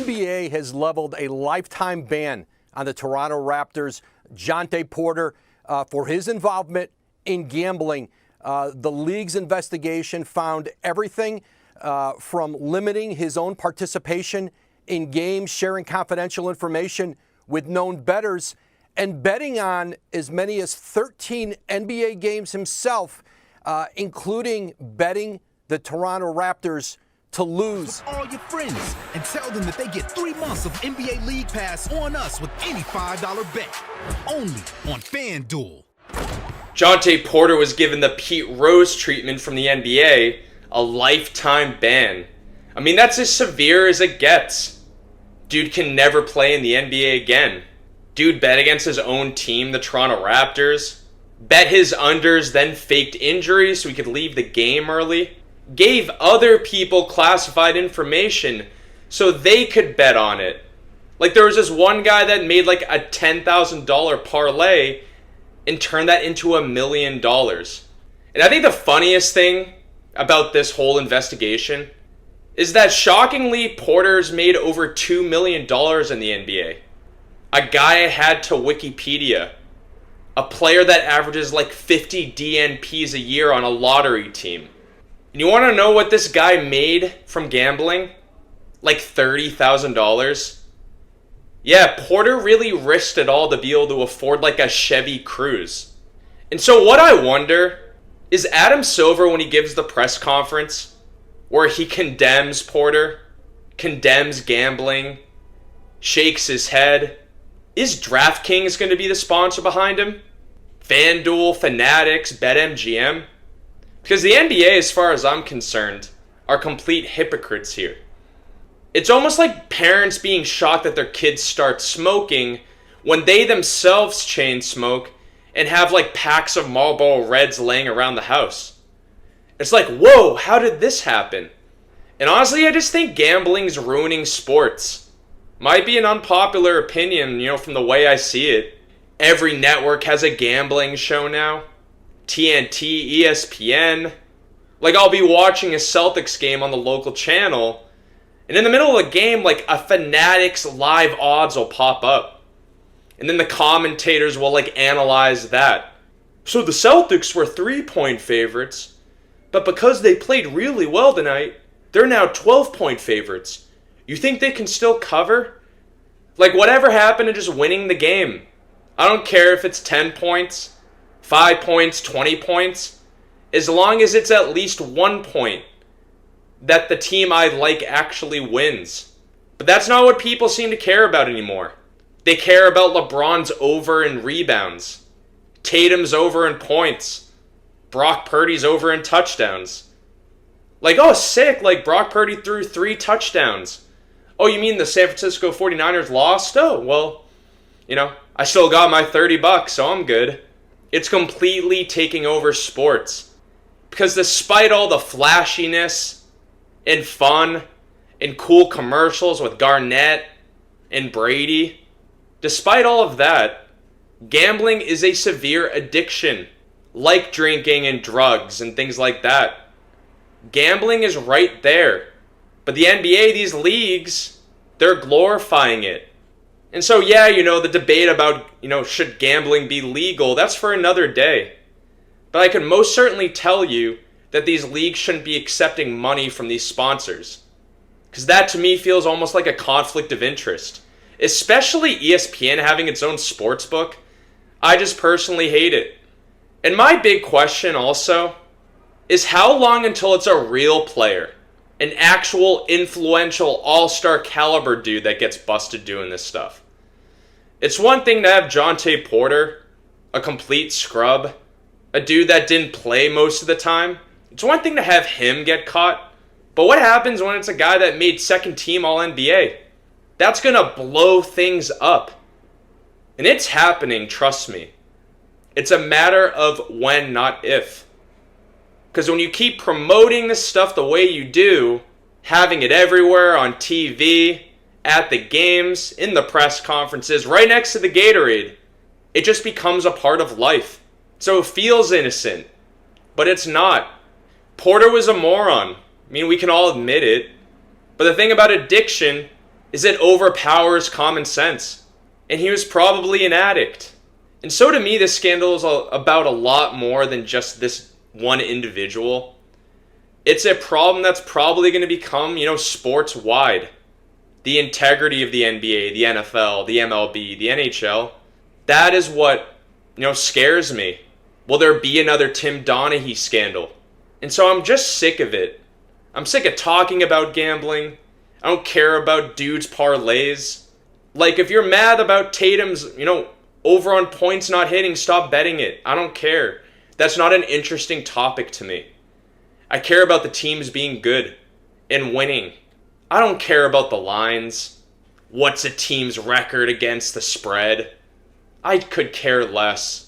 NBA has leveled a lifetime ban on the Toronto Raptors' Jontay Porter for his involvement in gambling. The league's investigation found everything from limiting his own participation in games, sharing confidential information with known bettors, and betting on as many as 13 NBA games himself, including betting the Toronto Raptors to lose. All your friends and tell them that they get 3 months of NBA League Pass on us with any $5 bet. Only on FanDuel. Jontay Porter was given the Pete Rose treatment from the NBA, a lifetime ban. I mean, that's as severe as it gets. Dude can never play in the NBA again. Dude bet against his own team, the Toronto Raptors. Bet his unders, then faked injuries so he could leave the game early. Gave other people classified information so they could bet on it. Like, there was this one guy that made like a $10,000 parlay and turned that into $1 million. And I think the funniest thing about this whole investigation is that shockingly, Porter's made over $2 million in the NBA. A guy I had to Wikipedia. A player that averages like 50 DNPs a year on a lottery team. And you want to know what this guy made from gambling? Like $30,000? Yeah, Porter really risked it all to be able to afford like a Chevy Cruze. And so what I wonder is Adam Silver, when he gives the press conference where he condemns Porter, condemns gambling, shakes his head, is DraftKings going to be the sponsor behind him? FanDuel, Fanatics, BetMGM? Because the NBA, as far as I'm concerned, are complete hypocrites here. It's almost like parents being shocked that their kids start smoking when they themselves chain smoke and have like packs of Marlboro Reds laying around the house. It's like, whoa, how did this happen? And honestly, I just think gambling's ruining sports. Might be an unpopular opinion, from the way I see it. Every network has a gambling show now. TNT, ESPN. Like, I'll be watching a Celtics game on the local channel, and in the middle of the game, like, a Fanatics live odds will pop up. And then the commentators will, like, analyze that. So the Celtics were 3-point favorites, but because they played really well tonight, they're now 12-point favorites. You think they can still cover? Like, whatever happened to just winning the game? I don't care if it's 10 points, 5 points, 20 points, as long as it's at least 1 point that the team I like actually wins. But that's not what people seem to care about anymore. They care about LeBron's over in rebounds, Tatum's over in points, Brock Purdy's over in touchdowns. Like, oh, sick, like Brock Purdy threw 3 touchdowns. Oh, you mean the San Francisco 49ers lost? Oh, well, I still got my $30, so I'm good. It's completely taking over sports. Because despite all the flashiness and fun and cool commercials with Garnett and Brady, despite all of that, gambling is a severe addiction, like drinking and drugs and things like that. Gambling is right there. But the NBA, these leagues, they're glorifying it. And so, yeah, the debate about, should gambling be legal, that's for another day. But I can most certainly tell you that these leagues shouldn't be accepting money from these sponsors. Because that, to me, feels almost like a conflict of interest. Especially ESPN having its own sports book. I just personally hate it. And my big question also is how long until it's a real player, an actual influential all-star caliber dude that gets busted doing this stuff? It's one thing to have Jontay Porter, a complete scrub, a dude that didn't play most of the time. It's one thing to have him get caught, but what happens when it's a guy that made second team All-NBA? That's going to blow things up. And it's happening, trust me. It's a matter of when, not if. Because when you keep promoting this stuff the way you do, having it everywhere on TV, at the games, in the press conferences, right next to the Gatorade, it just becomes a part of life. So it feels innocent, but it's not. Porter was a moron. I mean, we can all admit it. But the thing about addiction is it overpowers common sense. And he was probably an addict. And so to me, this scandal is about a lot more than just this one individual. It's a problem that's probably going to become, sports wide. The integrity of the NBA, the NFL, the MLB, the NHL. That is what, scares me. Will there be another Tim Donaghy scandal? And so I'm just sick of it. I'm sick of talking about gambling. I don't care about dudes' parlays. Like, if you're mad about Tatum's, over on points not hitting, stop betting it. I don't care. That's not an interesting topic to me. I care about the teams being good and winning. I don't care about the lines. What's a team's record against the spread? I could care less.